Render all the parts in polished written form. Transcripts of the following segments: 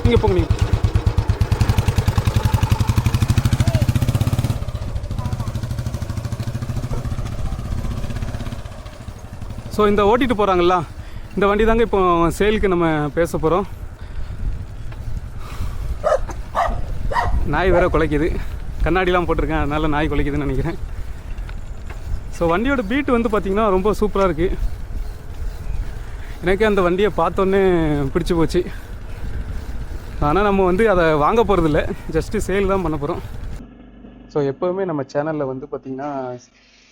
நீங்கள் போங்க நீங்கள். ஸோ இந்த ஓட்டிகிட்டு போகிறாங்களா, இந்த வண்டி தாங்க இப்போ சேலுக்கு நம்ம பேச போகிறோம். நாய் வேறு குலைக்குது, கண்ணாடிலாம் போட்டிருக்கேன், அதனால் நாய் குலைக்குதுன்னு நினைக்கிறேன். ஸோ வண்டியோட பீட்டு வந்து பார்த்திங்கன்னா ரொம்ப சூப்பராக இருக்குது. எனக்கே அந்த வண்டியை பார்த்தோன்னே பிடிச்சி போச்சு. ஆனால் நம்ம வந்து அதை வாங்க போகிறதில்ல, ஜஸ்ட்டு சேல் தான் பண்ண போகிறோம். ஸோ எப்போவுமே நம்ம சேனலில் வந்து பார்த்திங்கன்னா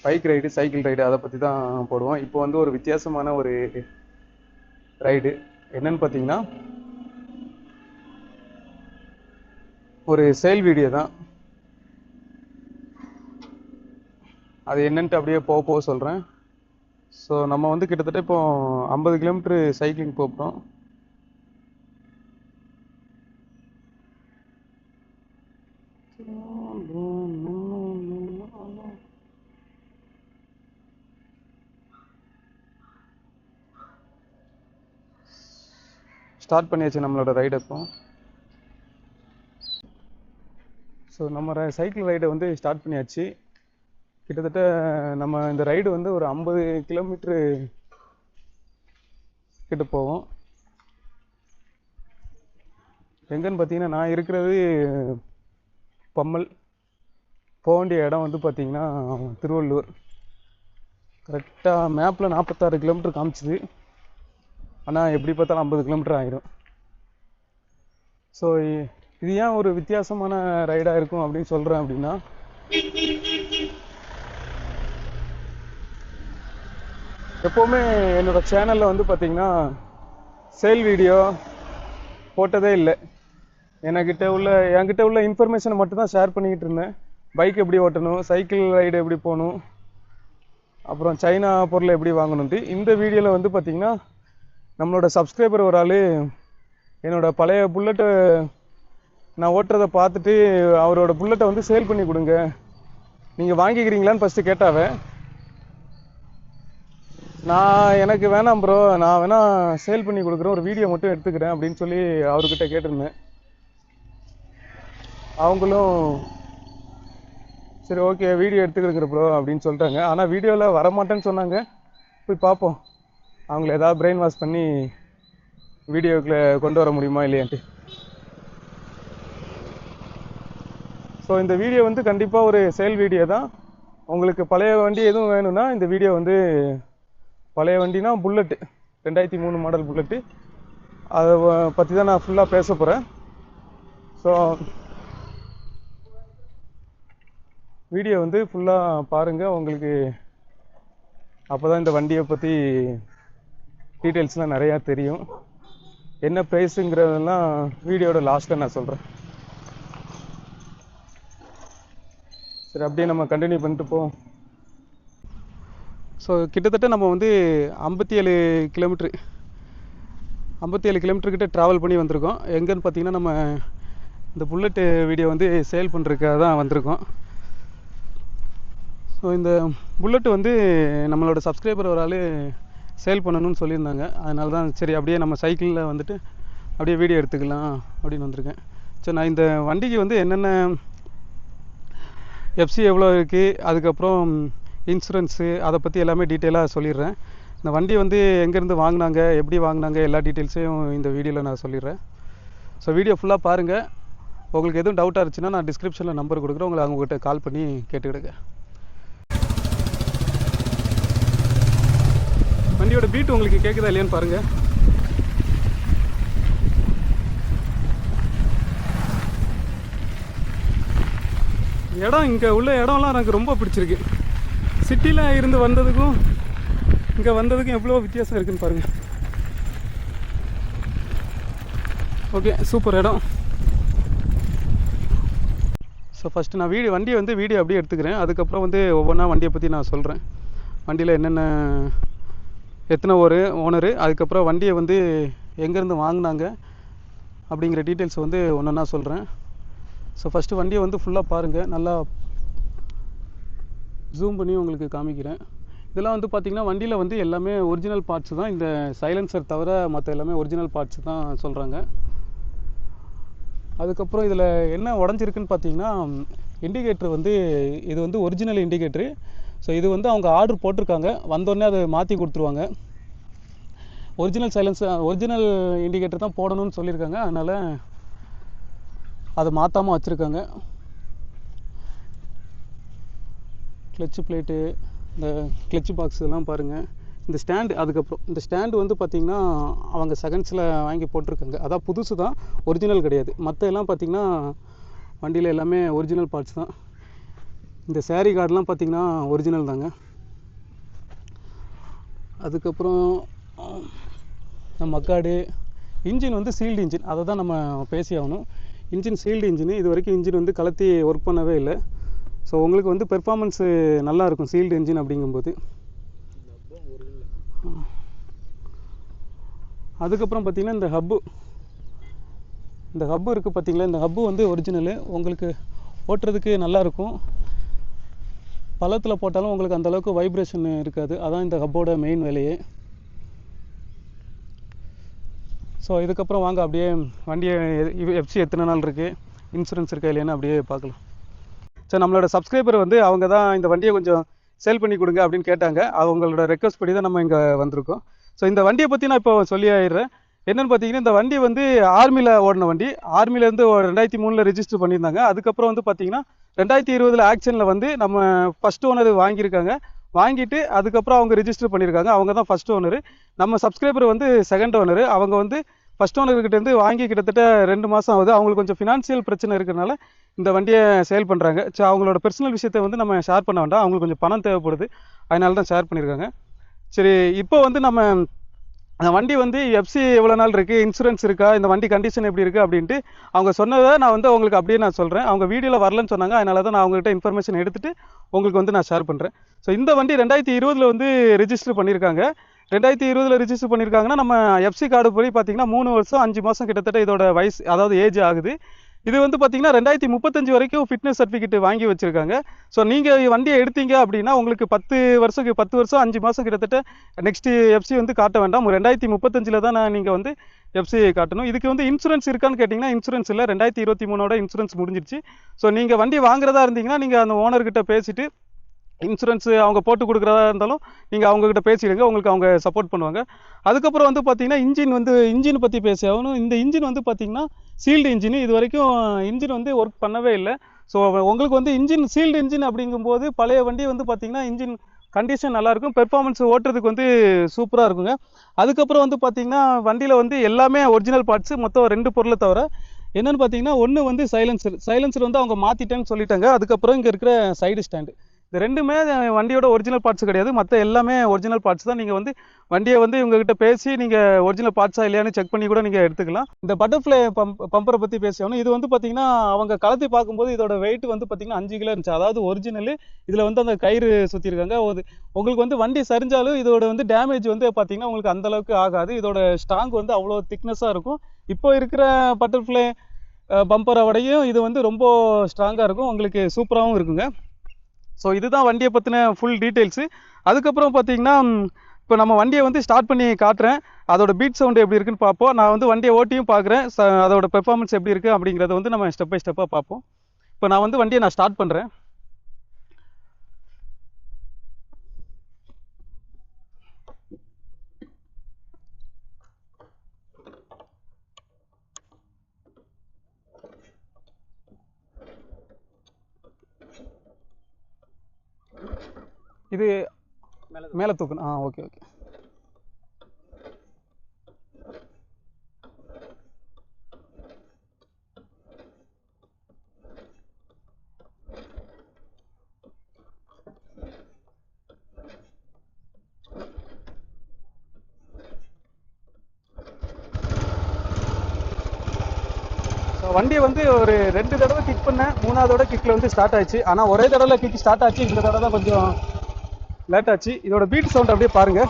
பைக் ரைடு, சைக்கிள் ரைடு அதை பற்றி தான் போடுவோம். இப்போ வந்து ஒரு வித்தியாசமான ஒரு ரைடு என்னன்னு பார்த்தீங்கன்னா ஒரு சேல் வீடியோ தான். அது என்னன்ட்டு அப்படியே போக சொல்கிறேன். ஸோ நம்ம வந்து கிட்டத்தட்ட இப்போ 50 கிலோமீட்ரு சைக்கிளிங் போகிறோம். ஸ்டார்ட் பண்ணியாச்சு நம்மளோட ரைடு இப்போ. ஸோ நம்ம சைக்கிள் ரைடை வந்து ஸ்டார்ட் பண்ணியாச்சு. கிட்டத்தட்ட நம்ம இந்த ரைடு வந்து ஒரு 50 கிலோமீட்ரு கிட்ட போவோம். எங்கன்னு பார்த்தீங்கன்னா நான் இருக்கிறது பம்மல், போக வேண்டிய இடம் வந்து பார்த்திங்கன்னா திருவள்ளூர். கரெக்டாக மேப்பில் 46 கிலோமீட்டர் காமிச்சிது, ஆனால் எப்படி பார்த்தாலும் 50 கிலோமீட்டர் ஆகிடும். ஸோ இது ஏன் ஒரு வித்தியாசமான ரைடாக இருக்கும் அப்படின்னு சொல்கிறேன் அப்படின்னா, எப்போவுமே என்னோடய சேனலில் வந்து பார்த்திங்கன்னா சேல் வீடியோ போட்டதே இல்லை. என்கிட்ட உள்ள இன்ஃபர்மேஷனை மட்டும்தான் ஷேர் பண்ணிக்கிட்டு இருந்தேன். பைக் எப்படி ஓட்டணும், சைக்கிள் ரைடு எப்படி போகணும், அப்புறம் சைனா பொருளை எப்படி வாங்கணுன்ட்டு. இந்த வீடியோவில் வந்து பார்த்திங்கன்னா நம்மளோட சப்ஸ்கிரைபர் ஒரு ஆள் என்னோடய பழைய புல்லட்டை நான் ஓட்டுறதை பார்த்துட்டு அவரோட புல்லட்டை வந்து சேல் பண்ணி கொடுங்க, நீங்கள் வாங்கிக்கிறீங்களான்னு ஃபஸ்ட்டு கேட்டாவே. நான் எனக்கு வேணாம் ப்ரோ, நான் வேணால் சேல் பண்ணி கொடுக்குறேன், ஒரு வீடியோ மட்டும் எடுத்துக்கிறேன் அப்படின்னு சொல்லி அவர்கிட்ட கேட்டிருந்தேன். அவங்களும் சரி ஓகே வீடியோ எடுத்துக்கிற ப்ரோ அப்படின்னு சொல்லிட்டாங்க. ஆனால் வீடியோவில் வரமாட்டேன்னு சொன்னாங்க. போய் பார்ப்போம் அவங்கள ஏதாவது பிரெயின் வாஷ் பண்ணி வீடியோக்குள்ளே கொண்டு வர முடியுமா இல்லையான்ட்டு. ஸோ இந்த வீடியோ வந்து கண்டிப்பாக ஒரு சேல் வீடியோ தான். உங்களுக்கு பழைய வண்டி எதுவும் வேணும்னா இந்த வீடியோ வந்து, பழைய வண்டினா புல்லட்டு 2003 மாடல் புல்லட்டு, அதை பற்றி தான் நான் ஃபுல்லாக பேச போகிறேன். ஸோ வீடியோ வந்து ஃபுல்லாக பாருங்கள், உங்களுக்கு அப்போ தான் இந்த வண்டியை பற்றி டீட்டெயில்ஸ்லாம் நிறையா தெரியும். என்ன ப்ரைஸுங்கிறதெல்லாம் வீடியோட லாஸ்ட்டில் நான் சொல்கிறேன். சரி அப்படியே நம்ம கண்டினியூ பண்ணிட்டு போவோம். ஸோ கிட்டத்தட்ட நம்ம வந்து 57 கிலோமீட்டர்கிட்ட ட்ராவல் பண்ணி வந்திருக்கோம். எங்கன்னு பார்த்தீங்கன்னா நம்ம இந்த புல்லட்டு வீடியோ வந்து சேல் பண்ணுறதுக்காக தான் வந்திருக்கோம். ஸோ இந்த புல்லட்டு வந்து நம்மளோட சப்ஸ்கிரைபர் ஒரு ஆள் சேல் பண்ணணும்னு சொல்லியிருந்தாங்க. அதனால தான் சரி அப்படியே நம்ம சைக்கிளில் வந்துட்டு அப்படியே வீடியோ எடுத்துக்கலாம் அப்படின்னு வந்திருக்கேன். சரி நான் இந்த வண்டிக்கு வந்து என்னென்ன எஃப்சி எவ்வளோ இருக்குது, அதுக்கப்புறம் இன்சூரன்ஸு, அதை பற்றி எல்லாமே டீட்டெயிலாக சொல்லிடுறேன். இந்த வண்டி வந்து எங்கேருந்து வாங்கினாங்க, எப்படி வாங்கினாங்க, எல்லா டீட்டெயில்ஸையும் இந்த வீடியோவில் நான் சொல்லிடுறேன். ஸோ வீடியோ ஃபுல்லாக பாருங்கள். உங்களுக்கு எதுவும் டவுட்டாக இருந்துச்சுன்னா நான் டிஸ்கிரிப்ஷனில் நம்பர் கொடுக்குறேன், உங்களை அவங்ககிட்ட கால் பண்ணி கேட்டுக்கிடுங்க. வண்டியோட பீட் உங்களுக்கு கேட்குதா இல்லையான்னு பாருங்கள். இடம் இங்கே உள்ள இடம்லாம் எனக்கு ரொம்ப பிடிச்சிருக்கு. சிட்டியில் இருந்து வந்ததுக்கும் இங்கே வந்ததுக்கும் எவ்வளோ வித்தியாசம் இருக்குதுன்னு பாருங்கள். ஓகே சூப்பர் இடம். ஸோ ஃபஸ்ட்டு நான் வண்டியை வந்து வீடியோ அப்படியே எடுத்துக்கிறேன். அதுக்கப்புறம் வந்து ஒவ்வொன்றா வண்டியை பற்றி நான் சொல்கிறேன். வண்டியில் என்னென்ன எத்தனை ஓனரு, அதுக்கப்புறம் வண்டியை வந்து எங்கேருந்து வாங்கினாங்க அப்படிங்கிற டீட்டெயில்ஸ் வந்து ஒன்றா சொல்கிறேன். ஸோ ஃபஸ்ட்டு வண்டியை வந்து ஃபுல்லாக பாருங்கள், நல்லா ஜூம் பண்ணி உங்களுக்கு காமிக்கிறேன். இதெல்லாம் வந்து பார்த்திங்கன்னா வண்டியில் வந்து எல்லாமே ஒரிஜினல் பார்ட்ஸ் தான். இந்த சைலன்சர் தவிர மற்ற எல்லாமே ஒரிஜினல் பார்ட்ஸ் தான் சொல்கிறாங்க. அதுக்கப்புறம் இதில் என்ன உடஞ்சிருக்குன்னு பார்த்தீங்கன்னா, இண்டிகேட்டர் வந்து இது வந்து ஒரிஜினல் இண்டிகேட்டரு. ஸோ இது வந்து அவங்க ஆர்டர் போட்டிருக்காங்க, வந்தோடனே அதை மாற்றி கொடுத்துருவாங்க. ஒரிஜினல் இண்டிகேட்டர் தான் போடணும்னு சொல்லியிருக்காங்க, அதனால் அதை மாற்றாமல் வச்சுருக்காங்க. கிளச்சு பிளேட்டு, இந்த கிளச்சு பாக்ஸ் எல்லாம் பாருங்கள். இந்த ஸ்டாண்டு, அதுக்கப்புறம் இந்த ஸ்டாண்டு வந்து பார்த்திங்கன்னா அவங்க செகண்ட்ஸில் வாங்கி போட்டிருக்காங்க. அதான் புதுசு தான், ஒரிஜினல் கிடையாது. மற்ற எல்லாம் பார்த்திங்கன்னா வண்டியில் எல்லாமே ஒரிஜினல் பார்ட்ஸ் தான். இந்த சேரீ கார்டெலாம் பார்த்திங்கன்னா ஒரிஜினல் தாங்க. அதுக்கப்புறம் மக்காடு இன்ஜின் வந்து சீல்டு இன்ஜின், அதை தான் நம்ம பேசி ஆகணும். இன்ஜின் சீல்டு இன்ஜின், இது வரைக்கும் இன்ஜின் வந்து கலத்தி ஒர்க் பண்ணவே இல்லை. ஸோ உங்களுக்கு வந்து பெர்ஃபார்மன்ஸு நல்லாயிருக்கும் சீல்டு இன்ஜின் அப்படிங்கும்போது. அதுக்கப்புறம் பார்த்திங்கன்னா இந்த ஹப்பு இருக்குது பார்த்திங்களா, இந்த ஹப்பு வந்து ஒரிஜினலு. உங்களுக்கு ஓட்டுறதுக்கு நல்லாயிருக்கும். பள்ளத்தில் போட்டாலும் உங்களுக்கு அந்தளவுக்கு வைப்ரேஷன் இருக்காது. அதான் இந்த ஹப்போட மெயின் வேலையே. ஸோ இதுக்கப்புறம் வாங்க அப்படியே வண்டியை எஃப்சி எத்தனை நாள் இருக்குது, இன்சூரன்ஸ் இருக்கா இல்லையான்னு அப்படியே பார்க்கலாம். ஸோ நம்மளோட சப்ஸ்கிரைபர் வந்து அவங்க தான் இந்த வண்டியை கொஞ்சம் சேல் பண்ணி கொடுங்க அப்படின்னு கேட்டாங்க. அவங்களோட ரெக்வஸ்ட் படி தான் நம்ம இங்கே வந்திருக்கோம். ஸோ இந்த வண்டியை பற்றி நான் இப்போ சொல்லி ஆயிடுறேன். என்னென்னு பார்த்தீங்கன்னா, இந்த வண்டி வந்து ஆர்மியில் ஓடின வண்டி. ஆர்மிலேருந்து 2003 ரெஜிஸ்டர் பண்ணியிருந்தாங்க. அதுக்கப்புறம் வந்து பார்த்தீங்கன்னா 2020 ஆக்ஷனில் வந்து நம்ம ஃபஸ்ட் ஓனர் வாங்கியிருக்காங்க. வாங்கிட்டு அதுக்கப்புறம் அவங்க ரெஜிஸ்டர் பண்ணியிருக்காங்க. அவங்க தான் ஃபஸ்ட் ஓனரு. நம்ம சப்ஸ்கிரைபர் வந்து செகண்ட் ஓனரு. அவங்க வந்து ஃபஸ்ட் ஓனர்கிட்டேருந்து வாங்கி கிட்டத்தட்ட 2 மாதம் ஆகுது. அவங்களுக்கு கொஞ்சம் ஃபினான்ஷியல் பிரச்சனை இருக்கிறனால இந்த வண்டியை சேல் பண்ணுறாங்க. ஸோ அவங்களோட பர்சனல் விஷயத்தை வந்து நம்ம ஷேர் பண்ண வேண்டாம், அவங்களுக்கு கொஞ்சம் பணம் தேவைப்படுது, அதனால தான் ஷேர் பண்ணியிருக்காங்க. சரி, இப்போ வந்து நம்ம அந்த வண்டி வந்து எஃப்சி எவ்வளோ நாள் இருக்குது, இன்சூரன்ஸ் இருக்கா, இந்த வண்டி கண்டிஷன் எப்படி இருக்குது அப்படின்ட்டு அவங்க சொன்னதை நான் வந்து உங்களுக்கு அப்படியே நான் சொல்கிறேன். அவங்க வீடியோவில் வரலன்னு சொன்னாங்க, அதனால தான் நான் அவங்ககிட்ட இன்ஃபர்மேஷன் எடுத்துகிட்டு உங்களுக்கு வந்து நான் ஷேர் பண்ணுறேன். ஸோ இந்த வண்டி 2020 வந்து ரெஜிஸ்டர் பண்ணியிருக்காங்க. 2020 ரெஜிஸ்டர் பண்ணியிருக்காங்கன்னா நம்ம எஃப்சி கார்டு படி பார்த்தீங்கன்னா 3 வருஷம் 5 மாதம் கிட்டத்தட்ட இதோட வயசு, அதாவது ஏஜ் ஆகுது. இது வந்து பார்த்தீங்கன்னா 2035 வரைக்கும் ஃபிட்னஸ் சர்டிஃபிகேட் வாங்கி வச்சுருக்காங்க. ஸோ நீங்கள் வண்டியை எடுத்தீங்க அப்படின்னா உங்களுக்கு 10 வருஷம் 5 மாதம் கிட்டத்தட்ட நெக்ஸ்ட்டு எஃப்சி வந்து காட்ட வேண்டாம். 2035 தான் நீங்கள் வந்து எஃப்சி காட்டணும். இதுக்கு வந்து இன்சூரன்ஸ் இருக்கான்னு கேட்டிங்கன்னா இன்சூரன்ஸ் இல்லை. 2023 இன்சூரன்ஸ் முடிஞ்சிருச்சு. ஸோ நீங்கள் வண்டி வாங்குறதா இருந்தீங்கன்னா நீங்கள் அந்த ஓனர்கிட்ட பேசிவிட்டு இன்சூரன்ஸ் அவங்க போட்டு கொடுக்குறதா இருந்தாலும் நீங்கள் அவங்கக்கிட்ட பேசிடுங்க, உங்களுக்கு அவங்க சப்போர்ட் பண்ணுவாங்க. அதுக்கப்புறம் வந்து பார்த்தீங்கன்னா இன்ஜின் பற்றி பேசி ஆகணும். இந்த இன்ஜின் வந்து பார்த்தீங்கன்னா சீல்டு இன்ஜின். இது வரைக்கும் இன்ஜின் வந்து ஒர்க் பண்ணவே இல்லை. ஸோ உங்களுக்கு வந்து சீல்டு இன்ஜின் அப்படிங்கும்போது பழைய வண்டி வந்து பார்த்தீங்கன்னா இன்ஜின் கண்டிஷன் நல்லாயிருக்கும், பெர்ஃபார்மன்ஸ் ஓட்டுறதுக்கு வந்து சூப்பராக இருக்குங்க. அதுக்கப்புறம் வந்து பார்த்தீங்கன்னா வண்டியில் வந்து எல்லாமே ஒரிஜினல் பார்ட்ஸு, மொத்தம் 2 பொருளை தவிர. என்னென்னு பார்த்தீங்கன்னா, ஒன்று வந்து சைலன்சர் வந்து அவங்க மாற்றிட்டேன்னு சொல்லிட்டாங்க. அதுக்கப்புறம் இங்கே இருக்கிற சைடு ஸ்டாண்டு, இந்த ரெண்டுமே வண்டியோட ஒரிஜினல் பார்ட்ஸ் கிடையாது. மற்ற எல்லாமே ஒரிஜினல் பார்ட்ஸ் தான். நீங்கள் வந்து வண்டியை வந்து இவங்ககிட்ட பேசி நீங்கள் ஒரிஜினல் பார்ட்ஸாக இல்லையான்னு செக் பண்ணி கூட நீங்கள் எடுத்துக்கலாம். இந்த பட்டர்ஃப்ளை பம்பரை பற்றி பேசணும். இது வந்து பார்த்தீங்கன்னா அவங்க கலத்தி பார்க்கும்போது இதோட வெயிட் வந்து பார்த்தீங்கன்னா 5 கிலோ இருந்துச்சு, அதாவது ஒரிஜினல். இதில் வந்து அந்த கயிறு சுற்றிருக்காங்க. உங்களுக்கு வந்து வண்டி சரிஞ்சாலும் இதோட வந்து டேமேஜ் வந்து பார்த்தீங்கன்னா உங்களுக்கு அந்தளவுக்கு ஆகாது. இதோட ஸ்ட்ராங் வந்து அவ்வளோ திக்னஸாக இருக்கும். இப்போ இருக்கிற பட்டர்ஃப்ளை பம்பரை விடையும் இது வந்து ரொம்ப ஸ்ட்ராங்காக இருக்கும், உங்களுக்கு சூப்பராகவும் இருக்குங்க. ஸோ இதுதான் வண்டியை பற்றின ஃபுல் டீட்டெயில்ஸு. அதுக்கப்புறம் பார்த்தீங்கன்னா இப்போ நம்ம வண்டியை வந்து ஸ்டார்ட் பண்ணி காட்டுறேன். அதோட பீட் சவுண்டு எப்படி இருக்குன்னு பார்ப்போம். நான் வந்து வண்டியை ஓட்டியும் பார்க்குறேன், அதோட பெர்ஃபார்மன்ஸ் எப்படி இருக்குது அப்படிங்கிறத வந்து நம்ம ஸ்டெப் பை ஸ்டெப்பாக பார்ப்போம். இப்போ நான் வந்து வண்டியை ஸ்டார்ட் பண்ணுறேன். இது மேலே தூக்கணும். ஓகே. வண்டியை வந்து ஒரு 2 தடவை கிக் பண்ணேன், 3ஆவதோட கிக்கில் வந்து ஸ்டார்ட் ஆச்சு. ஆனால் ஒரே தடவை கிக் ஸ்டார்ட் ஆச்சு, இந்த தடவை தான் கொஞ்சம் லேட் ஆச்சு. இதோட பீட் சவுண்ட் அப்படியே பாருங்க.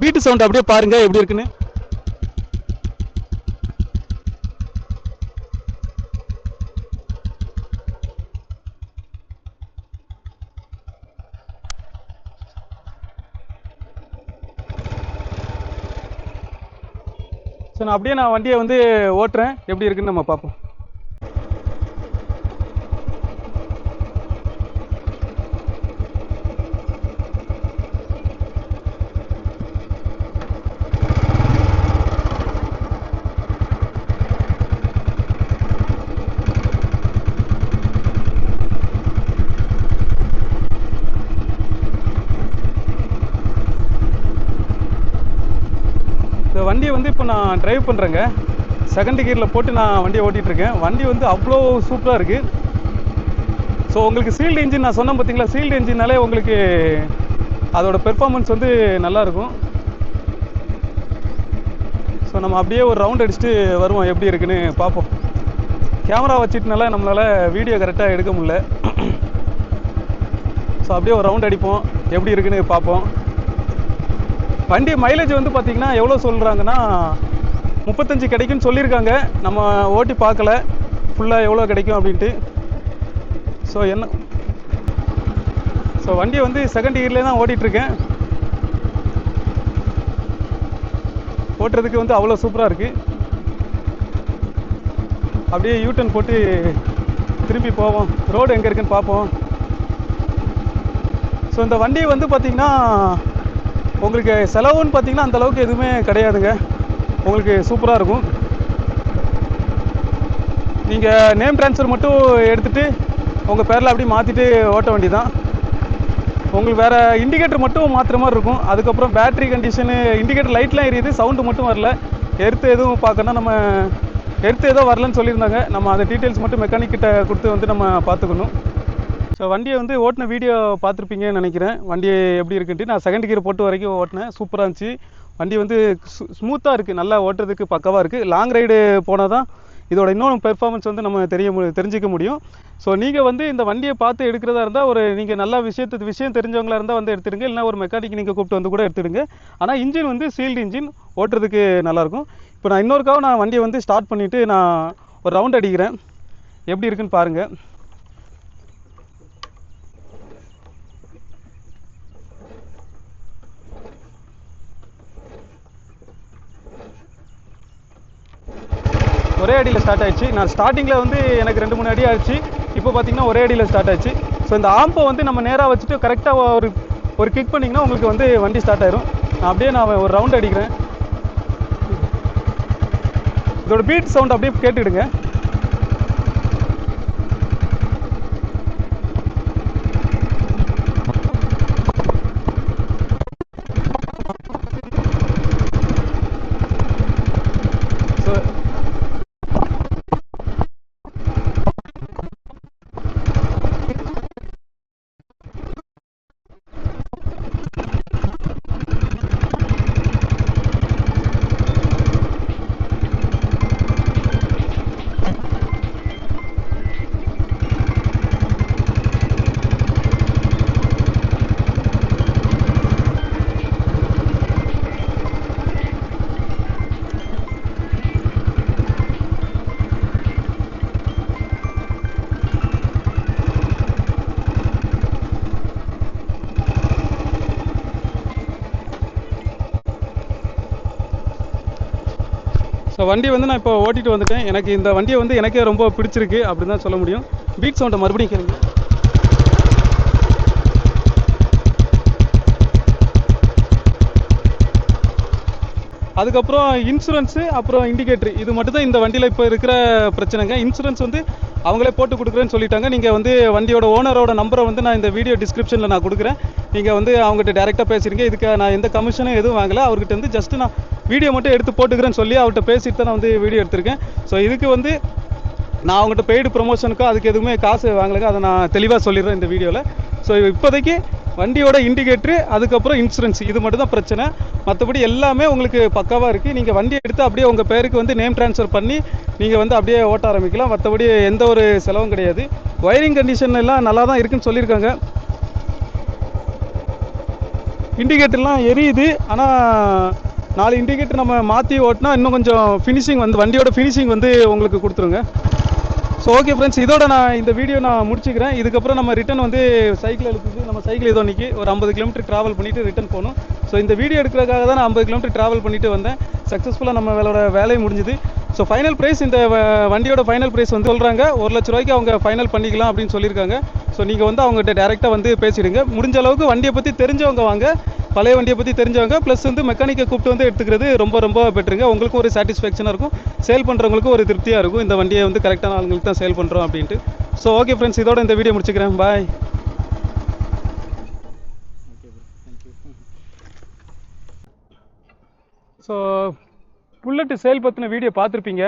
பீட் சவுண்ட் அப்படியே பாருங்க எப்படி இருக்குன்னு. ஸோ நான் அப்படியே நான் வண்டியை வந்து ஓட்டுறேன், எப்படி இருக்குன்னு நம்ம பார்ப்போம். இந்த வண்டியை வந்து இப்போ நான் டிரைவ் பண்ணுறேங்க. செகண்ட் கியரில் போட்டு நான் வண்டியை ஓட்டிகிட்ருக்கேன். வண்டி வந்து அவ்வளோ சூப்பராக இருக்குது. ஸோ உங்களுக்கு சீல்டு இன்ஜின் நான் சொன்னேன் பார்த்தீங்களா, சீல்டு இன்ஜின்னாலே உங்களுக்கு அதோட பெர்ஃபார்மன்ஸ் வந்து நல்லாயிருக்கும். ஸோ நம்ம அப்படியே ஒரு ரவுண்ட் அடிச்சுட்டு வருவோம், எப்படி இருக்குன்னு பார்ப்போம். கேமரா வச்சுட்டுனால நம்மளால் வீடியோ கரெக்டாக எடுக்க முடியல. ஸோ அப்படியே ஒரு ரவுண்ட் அடிப்போம், எப்படி இருக்குன்னு பார்ப்போம். வண்டி மைலேஜ் வந்து பார்த்திங்கன்னா எவ்வளோ சொல்கிறாங்கன்னா 35 கிடைக்குன்னு சொல்லியிருக்காங்க. நம்ம ஓட்டி பார்க்கல ஃபுல்லாக எவ்வளோ கிடைக்கும் அப்படின்ட்டு. ஸோ வண்டியை வந்து செகண்ட் கியர்லேயே தான் ஓட்டிகிட்ருக்கேன். ஓட்டுறதுக்கு வந்து அவ்வளோ சூப்பராக இருக்குது. அப்படியே யூட்டன் போட்டு திரும்பி போவோம், ரோடு எங்கே இருக்குன்னு பார்ப்போம். ஸோ இந்த வண்டி வந்து பார்த்திங்கன்னா உங்களுக்கு செலவுன்னு பார்த்தீங்கன்னா அந்தளவுக்கு எதுவுமே கிடையாதுங்க. உங்களுக்கு சூப்பராக இருக்கும். நீங்கள் நேம் ட்ரான்ஸ்ஃபர் மட்டும் எடுத்துகிட்டு உங்கள் பேரில் அப்படியே மாற்றிட்டு ஓட்ட வண்டி தான். உங்களுக்கு வேறு இண்டிகேட்டர் மட்டும் மாற்றுற மாதிரி இருக்கும். அதுக்கப்புறம் பேட்ரி கண்டிஷனு, இண்டிகேட்டர் லைட்லாம் எரியுது, சவுண்டு மட்டும் வரல. எர்த்து எதுவும் பார்க்கணும், நம்ம எர்த்து ஏதோ வரலன்னு சொல்லியிருந்தாங்க. நம்ம அந்த டீட்டெயில்ஸ் மட்டும் மெக்கானிக்கிட்ட கொடுத்து வந்து நம்ம பார்த்துக்கணும். ஸோ வண்டியை வந்து ஓட்டின வீடியோ பார்த்துருப்பீங்கன்னு நினைக்கிறேன். வண்டி எப்படி இருக்குன்ட்டு நான் செகண்ட் கியர் போட்டு வரைக்கும் ஓட்டினேன். சூப்பராக இருந்துச்சு. வண்டி வந்து ஸ்மூத்தாக இருக்குது, நல்லா ஓட்டுறதுக்கு பக்கவாக இருக்குது. லாங் ரைடு போனால் தான் இதோட இன்னொன்று பெர்ஃபார்மன்ஸ் வந்து நம்ம தெரிஞ்சிக்க முடியும். ஸோ நீங்கள் வந்து இந்த வண்டியை பார்த்து எடுக்கிறதா இருந்தால் நீங்கள் நல்லா விஷயம் தெரிஞ்சவங்களா இருந்தால் வந்து எடுத்துடுங்க. இல்லைனா ஒரு மெக்கானிக் நீங்கள் கூப்பிட்டு வந்து கூட எடுத்துடுங்க. ஆனால் இன்ஜின் வந்து சீல்டு இன்ஜின், ஓட்டுறதுக்கு நல்லாயிருக்கும். இப்போ நான் இன்னொருக்காக நான் வண்டியை வந்து ஸ்டார்ட் பண்ணிவிட்டு நான் ஒரு ரவுண்ட் அடிக்கிறேன், எப்படி இருக்குன்னு பாருங்கள். ஒரே அடியில் ஸ்டார்ட் ஆயிடுச்சு. நான் ஸ்டார்டிங்கில் வந்து எனக்கு 2-3 அடி ஆயிடுச்சு. இப்போ பார்த்தீங்கன்னா ஒரே அடியில் ஸ்டார்ட் ஆயிடுச்சு. ஸோ இந்த ஆம்பை வந்து நம்ம நேராக வச்சுட்டு கரெக்டாக ஒரு கிக் பண்ணிங்கன்னா உங்களுக்கு வந்து வண்டி ஸ்டார்ட் ஆயிரும். அப்படியே நான் ஒரு ரவுண்ட் அடிக்கிறேன். இதோட பீட் சவுண்ட் அப்படியே கேட்டுடுங்க. ஸோ வண்டி வந்து நான் இப்போ ஓட்டிகிட்டு வந்துட்டேன். எனக்கு இந்த வண்டியை வந்து எனக்கே ரொம்ப பிடிச்சிருக்கு அப்படின்னு தான் சொல்ல முடியும். பீட் சவுண்டை மறுபடியும் கேளுங்க. அதுக்கப்புறம் இன்சூரன்ஸு, அப்புறம் இண்டிகேட்டர், இது மட்டும் தான் இந்த வண்டியில் இப்போ இருக்கிற பிரச்சனைங்க. இன்சூரன்ஸ் வந்து அவங்களே போட்டு கொடுக்குறேன்னு சொல்லிட்டாங்க. நீங்கள் வந்து வண்டியோட ஓனரோட நம்பரை வந்து நான் இந்த வீடியோ டிஸ்கிரிப்ஷனில் நான் கொடுக்குறேன். நீங்கள் வந்து அவங்ககிட்ட டேரெக்டாக பேசிடுங்க. இதுக்கு நான் எந்த கமிஷனும் எதுவும் வாங்கலை. அவர்கிட்ட வந்து ஜஸ்ட்டு நான் வீடியோ மட்டும் எடுத்து போட்டுக்கிறேன்னு சொல்லி அவர்கிட்ட பேசிட்டு தான் நான் வந்து வீடியோ எடுத்திருக்கேன். ஸோ இதுக்கு வந்து நான் அவங்ககிட்ட பெய்டு ப்ரொமோஷனுக்கோ அதுக்கு எதுவுமே காசு வாங்கலைங்க. அதை நான் தெளிவாக சொல்லிடுறேன் இந்த வீடியோவில். ஸோ இப்போதைக்கு வண்டியோட இண்டிகேட்ரு, அதுக்கப்புறம் இன்சூரன்ஸ், இது மட்டும் தான் பிரச்சனை. மற்றபடி எல்லாமே உங்களுக்கு பக்காவாக இருக்குது. நீங்கள் வண்டி எடுத்து அப்படியே உங்கள் பேருக்கு வந்து நேம் ட்ரான்ஸ்ஃபர் பண்ணி நீங்கள் வந்து அப்படியே ஓட்ட ஆரம்பிக்கலாம். மற்றபடி எந்த ஒரு செலவும் கிடையாது. ஒயரிங் கண்டிஷன் எல்லாம் நல்லா தான் இருக்குன்னு சொல்லியிருக்காங்க. இண்டிகேட்டர்லாம் எரியுது, ஆனால் 4 இண்டிகேட்டர் நம்ம மாற்றி ஓட்டினா இன்னும் கொஞ்சம் ஃபினிஷிங் வந்து வண்டியோட ஃபினிஷிங் வந்து உங்களுக்கு கொடுத்துருங்க. ஸோ ஓகே ஃப்ரெண்ட்ஸ், இதோட நான் இந்த வீடியோ நான் முடிச்சுக்கிறேன். இதுக்கப்புறம் நம்ம ரிட்டன் வந்து சைக்கிள் எடுத்துட்டு நம்ம சைக்கிள் ஏதோ நிற்கி ஒரு 50 கிலோமீட்டர் ட்ராவல் பண்ணிவிட்டு ரிட்டன் போகணும். ஸோ இந்த வீடியோ எடுக்கிறதுக்காக தான் நான் 50 கிலோமீட்டர் ட்ராவல் பண்ணிட்டு வந்தேன். சக்ஸஸ்ஃபுல்லாக நம்ம வேலையை முடிஞ்சுது. ஸோ ஃபைனல் ப்ரைஸ், இந்த வண்டியோட ஃபைனல் ப்ரைஸ் வந்து சொல்கிறாங்க 1 லட்ச ரூபாய்க்கு அவங்க ஃபைனல் பண்ணிக்கலாம் அப்படின்னு சொல்லியிருக்காங்க. ஸோ நீங்கள் வந்து அவங்ககிட்ட டேரெக்டாக வந்து பேசிடுங்க. முடிஞ்ச அளவுக்கு வண்டியை பற்றி தெரிஞ்சவங்க வாங்க, பழைய வண்டியை பற்றி தெரிஞ்சவங்க, ப்ளஸ் வந்து மெக்கானிக்கை கூப்பிட்டு வந்து எடுத்துக்கிறது ரொம்ப ரொம்ப பெட்டருங்க. உங்களுக்கும் ஒரு சாட்டிஸ்ஃபேக்ஷனாக இருக்கும், சேல் பண்ணுறவங்களுக்கும் ஒரு திருப்தியாக இருக்கும். இந்த வண்டியை வந்து கரெக்டான ஆளுங்களுக்கு தான் சேல் பண்ணுறோம் அப்படின்ட்டு. ஸோ ஓகே ஃப்ரெண்ட்ஸ், இதோட இந்த வீடியோ முடிச்சுக்கிறேன். பாய். ஸோ புல்லட் சேல் பற்றின வீடியோ பார்த்துருப்பீங்க.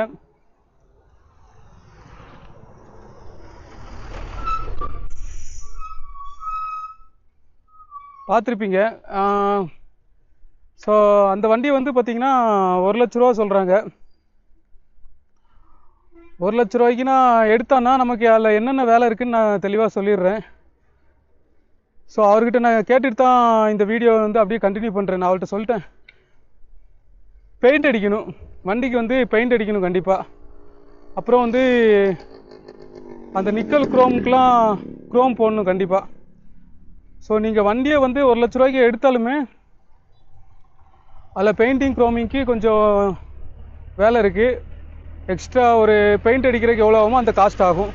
ஸோ அந்த வண்டி வந்து பார்த்தீங்கன்னா 1 லட்ச ரூபா சொல்கிறாங்க. 1 லட்ச ரூபாய்க்கு நான் எடுத்தான்னா நமக்கு அதில் என்னென்ன வேலை இருக்குதுன்னு நான் தெளிவாக சொல்லிடுறேன். ஸோ அவர்கிட்ட நான் கேட்டுட்டு தான் இந்த வீடியோ வந்து அப்படியே கண்டினியூ பண்ணுறேன். நான் அவர்கிட்ட சொல்லிட்டேன், பெயிண்ட் அடிக்கணும், வண்டிக்கு வந்து பெயிண்ட் அடிக்கணும் கண்டிப்பாக. அப்புறம் வந்து அந்த நிக்கல் குரோமுக்கெலாம் குரோம் போடணும் கண்டிப்பாக. ஸோ நீங்கள் வண்டியை வந்து 1 லட்ச ரூபாய்க்கு எடுத்தாலுமே அதில் பெயிண்டிங் குரோமிங்க்கு கொஞ்சம் வேலை இருக்குது. எக்ஸ்ட்ரா ஒரு பெயிண்ட் அடிக்கிறதுக்கு எவ்வளோ ஆகுமோ அந்த காஸ்ட் ஆகும்.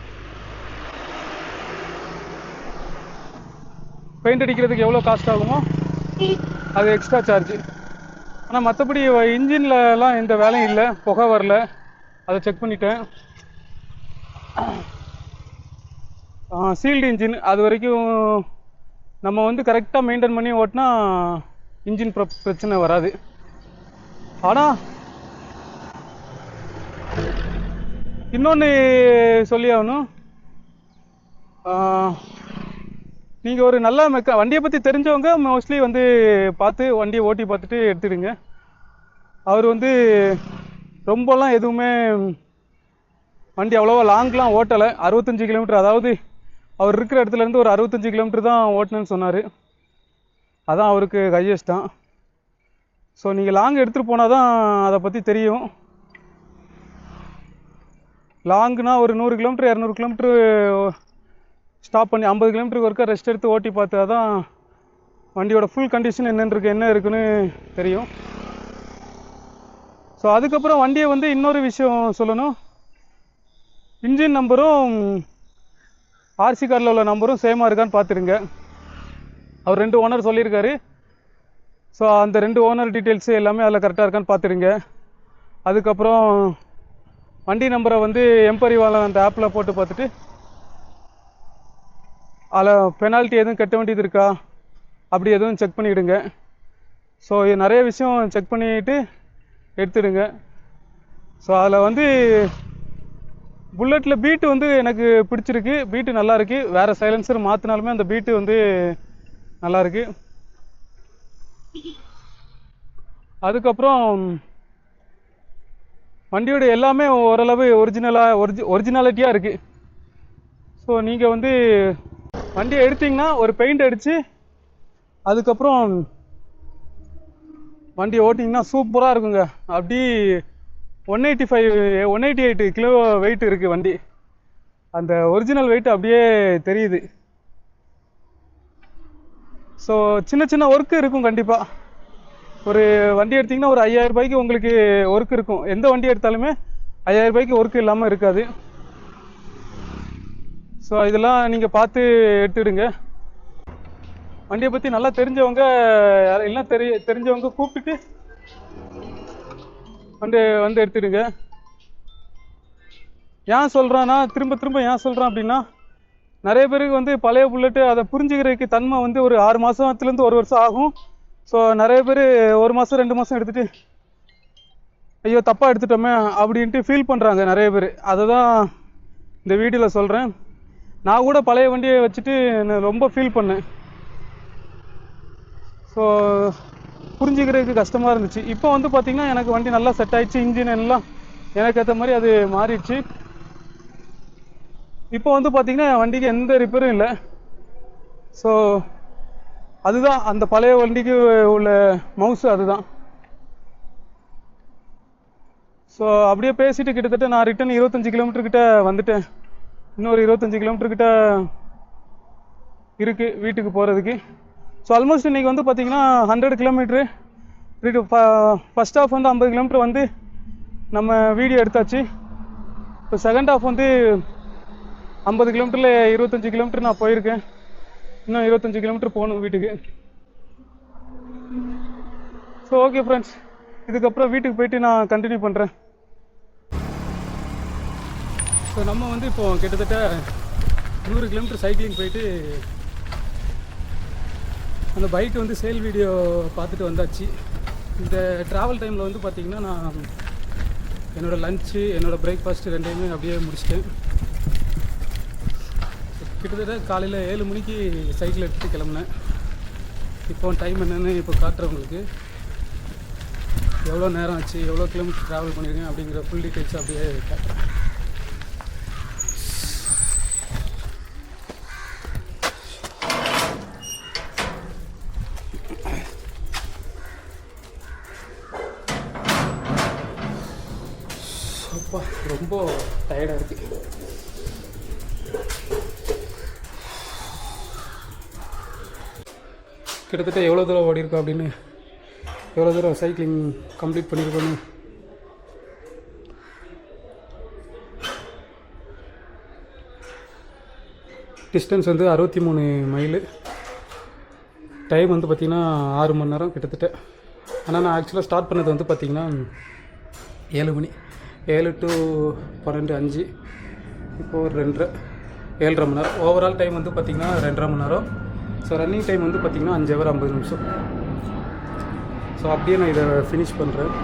பெயிண்ட் அடிக்கிறதுக்கு எவ்வளோ காஸ்ட் ஆகுமோ அது எக்ஸ்ட்ரா சார்ஜ். ஆனால் மற்றபடி இன்ஜின்லலாம் எந்த வேலையும் இல்லை, புகை வரல, அதை செக் பண்ணிட்டேன். சீல்டு இன்ஜின், அது வரைக்கும் நம்ம வந்து கரெக்டாக மெயின்டைன் பண்ணி ஓட்டினா இன்ஜின் பிரச்சனை வராது. ஆனால் இன்னொன்று சொல்லி ஆகணும், நீங்கள் ஒரு நல்ல வண்டியை பற்றி தெரிஞ்சவங்க மோஸ்ட்லி வந்து பார்த்து வண்டியை ஓட்டி பார்த்துட்டு எடுத்துடுங்க. அவர் வந்து ரொம்பலாம் எதுவுமே வண்டி அவ்வளோவா லாங்லாம் ஓட்டலை. 65 கிலோமீட்டர், அதாவது அவர் இருக்கிற இடத்துலேருந்து ஒரு 65 கிலோமீட்டர் தான் ஓட்டணுன்னு சொன்னார். அதான் அவருக்கு ஹையஸ்ட் தான். ஸோ நீங்கள் லாங் எடுத்துகிட்டு போனால் தான் அதை பற்றி தெரியும். லாங்குனா ஒரு 100 கிலோமீட்டர் 200 கிலோமீட்ரு ஸ்டாப் பண்ணி 50 கிலோமீட்டருக்கு ஒருக்கா ரெஸ்ட் எடுத்து ஓட்டி பார்த்தா தான் வண்டியோட ஃபுல் கண்டிஷன் என்ன இருக்குன்னு தெரியும். ஸோ அதுக்கப்புறம் வண்டியை வந்து இன்னொரு விஷயம் சொல்லணும், இன்ஜின் நம்பரும் ஆர்சி கார்டில் உள்ள நம்பரும் சேமாக இருக்கான்னு பார்த்துருங்க. அவர் 2 ஓனர் சொல்லியிருக்காரு. ஸோ அந்த 2 ஓனர் டீட்டெயில்ஸு எல்லாமே அதில் கரெக்டாக இருக்கான்னு பார்த்துருங்க. அதுக்கப்புறம் வண்டி நம்பரை வந்து எம்பரிவாலம் அந்த ஆப்பில் போட்டு பார்த்துட்டு அதில் பெனால்ட்டி எதுவும் கட்ட வேண்டியது இருக்கா அப்படி எதுவும் செக் பண்ணிவிடுங்க. ஸோ நிறைய விஷயம் செக் பண்ணிவிட்டு எடுத்துடுங்க. ஸோ அதில் வந்து புல்லட்டில் பீட்டு வந்து எனக்கு பிடிச்சிருக்கு, பீட்டு நல்லா இருக்குது. வேறு சைலன்சர் மாற்றினாலுமே அந்த பீட்டு வந்து நல்லாயிருக்கு. அதுக்கப்புறம் வண்டியோட எல்லாமே ஓரளவு ஒரிஜினாலிட்டியாக இருக்குது. ஸோ நீங்கள் வந்து வண்டியை எடுத்திங்கன்னா ஒரு பெயிண்ட் அடித்து அதுக்கப்புறம் வண்டியை ஓட்டிங்கன்னா சூப்பராக இருக்குங்க. அப்படி 188 கிலோ வெயிட் இருக்குது வண்டி. அந்த ஒரிஜினல் வெயிட் அப்படியே தெரியுது. ஸோ சின்ன ஒர்க்கு இருக்கும் கண்டிப்பாக. ஒரு வண்டி எடுத்திங்கன்னா ஒரு 5000 ரூபாய்க்கு உங்களுக்கு ஒர்க் இருக்கும். எந்த வண்டி எடுத்தாலுமே 5000 ரூபாய்க்கு ஒர்க் இல்லாமல் இருக்காது. ஸோ இதெல்லாம் நீங்கள் பார்த்து எடுத்துடுங்க. வண்டியை பற்றி நல்லா தெரிஞ்சவங்க எல்லாம் தெரிஞ்சவங்க கூப்பிட்டுட்டு வந்து எடுத்துடுங்க. ஏன் சொல்கிறான்னா திரும்ப ஏன் சொல்கிறேன் அப்படின்னா, நிறைய பேருக்கு வந்து பழைய புல்லட்டு அதை புரிஞ்சுக்கிறதுக்கு தன்மை வந்து ஒரு 6 மாதத்துலேருந்து 1 வருஷம் ஆகும். ஸோ நிறைய பேர் 1 மாதம் 2 மாதம் எடுத்துகிட்டு ஐயோ தப்பாக எடுத்துட்டோமே அப்படின்ட்டு ஃபீல் பண்ணுறாங்க நிறைய பேர். அதை தான் இந்த வீடியோவில் சொல்கிறேன். நான் கூட பழைய வண்டியை வச்சுட்டு ரொம்ப ஃபீல் பண்ணேன். ஸோ புரிஞ்சுக்கிறதுக்கு கஷ்டமாக இருந்துச்சு. இப்போ வந்து பார்த்திங்கன்னா எனக்கு வண்டி நல்லா செட் ஆகிடுச்சு. இன்ஜின் எல்லாம் எனக்கு ஏற்ற மாதிரி அது மாறிடுச்சு. இப்போ வந்து பார்த்திங்கன்னா வண்டிக்கு எந்த ரிப்பேரும் இல்லை. ஸோ அதுதான் அந்த பழைய வண்டிக்கு உள்ள மவுஸு அதுதான். ஸோ அப்படியே பேசிட்டு கிட்டத்தட்ட நான் ரிட்டன் 25 கிலோமீட்டர் கிட்ட வந்துட்டேன். இன்னொரு 25 கிலோமீட்டர் கிட்ட இருக்குது வீட்டுக்கு போகிறதுக்கு. ஸோ ஆல்மோஸ்ட் இன்றைக்கி வந்து பார்த்திங்கன்னா 100 கிலோமீட்ரு. ஃபஸ்ட் ஹாஃப் வந்து 50 கிலோமீட்டர் வந்து நம்ம வீடியோ எடுத்தாச்சு. இப்போ செகண்ட் ஹாஃப் வந்து 50 கிலோமீட்டரில் 25 கிலோமீட்டர் நான் போயிருக்கேன். இன்னும் 25 கிலோமீட்டர் போகணும் வீட்டுக்கு. ஸோ ஓகே ஃப்ரெண்ட்ஸ், இதுக்கப்புறம் வீட்டுக்கு போயிட்டு நான் கண்டினியூ பண்ணுறேன். ஸோ நம்ம வந்து இப்போது கிட்டத்தட்ட 100 கிலோமீட்டர் சைக்கிளிங் போயிட்டு அந்த பைக்கு வந்து சேல் வீடியோ பார்த்துட்டு வந்தாச்சு. இந்த ட்ராவல் டைமில் வந்து பார்த்திங்கன்னா நான் என்னோடய லஞ்சு என்னோடய பிரேக்ஃபாஸ்ட்டு ரெண்டையுமே அப்படியே முடிச்சிட்டேன். கிட்டத்தட்ட காலையில் 7 மணிக்கு சைக்கிள் எடுத்துகிட்டு கிளம்புனேன். இப்போ டைம் என்னென்னு இப்போ காட்டுறவங்களுக்கு எவ்வளோ நேரம் ஆச்சு, எவ்வளோ கிலோமீட்டர் ட்ராவல் பண்ணியிருக்கேன் அப்படிங்கிற ஃபுல் டீட்டெயில்ஸ் அப்படியே காட்டுறேன். அப்பா ரொம்ப டயர்டாக இருக்குது. கிட்டத்தட்ட எவ்வளோ தூரம் ஓடி இருக்கோம் அப்படின்னு, எவ்வளோ தூரம் சைக்கிளிங் கம்ப்ளீட் பண்ணியிருக்கோன்னு டிஸ்டன்ஸ் வந்து 63 மைலு. டைம் வந்து பார்த்திங்கன்னா 6 மணி நேரம் கிட்டத்தட்ட. ஆனால் நான் ஆக்சுவலாக ஸ்டார்ட் பண்ணது வந்து பார்த்திங்கன்னா 7 மணி, 7 to 12, 5, இப்போது ஒரு 7.5 மணி நேரம். ஓவரால் டைம் வந்து பார்த்திங்கன்னா 2.5 மணி நேரம். ஸோ ரன்னிங் டைம் வந்து பார்த்திங்கன்னா 5 hours 50 நிமிஷம். ஸோ அப்படியே நான் இதை ஃபினிஷ் பண்ணுறேன்.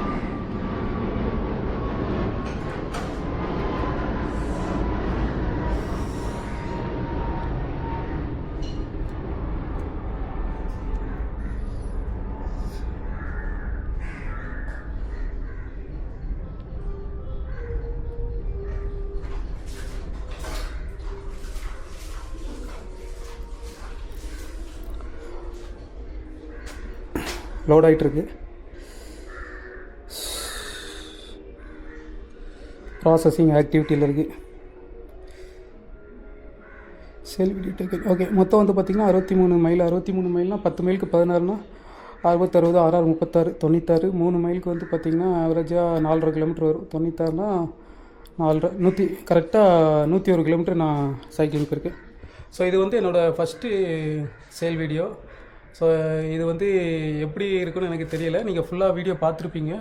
லோட் ஆகிட்டுருக்கு. ப்ராசஸிங் ஆக்டிவிட்டியில் இருக்குது. Sale video taken. ஓகே, மொத்தம் வந்து பார்த்திங்கன்னா 63 மைல். 63 மைல்னால் 10 மைலுக்கு 16னா 60, 60, 6, 36, 96. 3 மைலுக்கு வந்து பார்த்திங்கன்னா ஆவரேஜாக 4.5 கிலோமீட்டர் வரும். 96னா 4 கரெக்டாக 101 கிலோமீட்டர் நான் சைக்கிளிங் போயிருக்கேன். ஸோ இது வந்து என்னோடய ஃபஸ்ட்டு சேல் வீடியோ. ஸோ இது வந்து எப்படி இருக்குன்னு எனக்கு தெரியலை. நீங்கள் ஃபுல்லாக வீடியோ பார்த்துருப்பீங்க.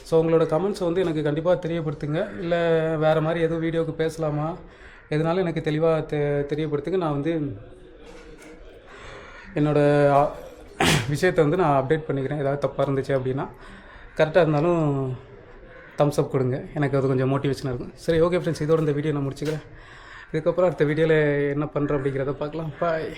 ஸோ உங்களோட கமெண்ட்ஸ் வந்து எனக்கு கண்டிப்பாக தெரியப்படுத்துங்க. இல்லை வேறு மாதிரி எதுவும் வீடியோவுக்கு பேசலாமா, எதனாலும் எனக்கு தெளிவாக தெரியப்படுத்துங்க. நான் வந்து என்னோடய விஷயத்தை வந்து நான் அப்டேட் பண்ணிக்கிறேன். ஏதாவது தப்பாக இருந்துச்சு அப்படின்னா, கரெக்டாக இருந்தாலும் தம்ஸ் அப் கொடுங்க. எனக்கு அது கொஞ்சம் மோட்டிவேஷனாக இருக்கும். சரி, ஓகே ஃப்ரெண்ட்ஸ், இதோட இந்த வீடியோ நான் முடிச்சுக்கிறேன். இதுக்கப்புறம் அடுத்த வீடியோவில் என்ன பண்ணுறேன் அப்படிங்கிறத பார்க்கலாம். பாய்.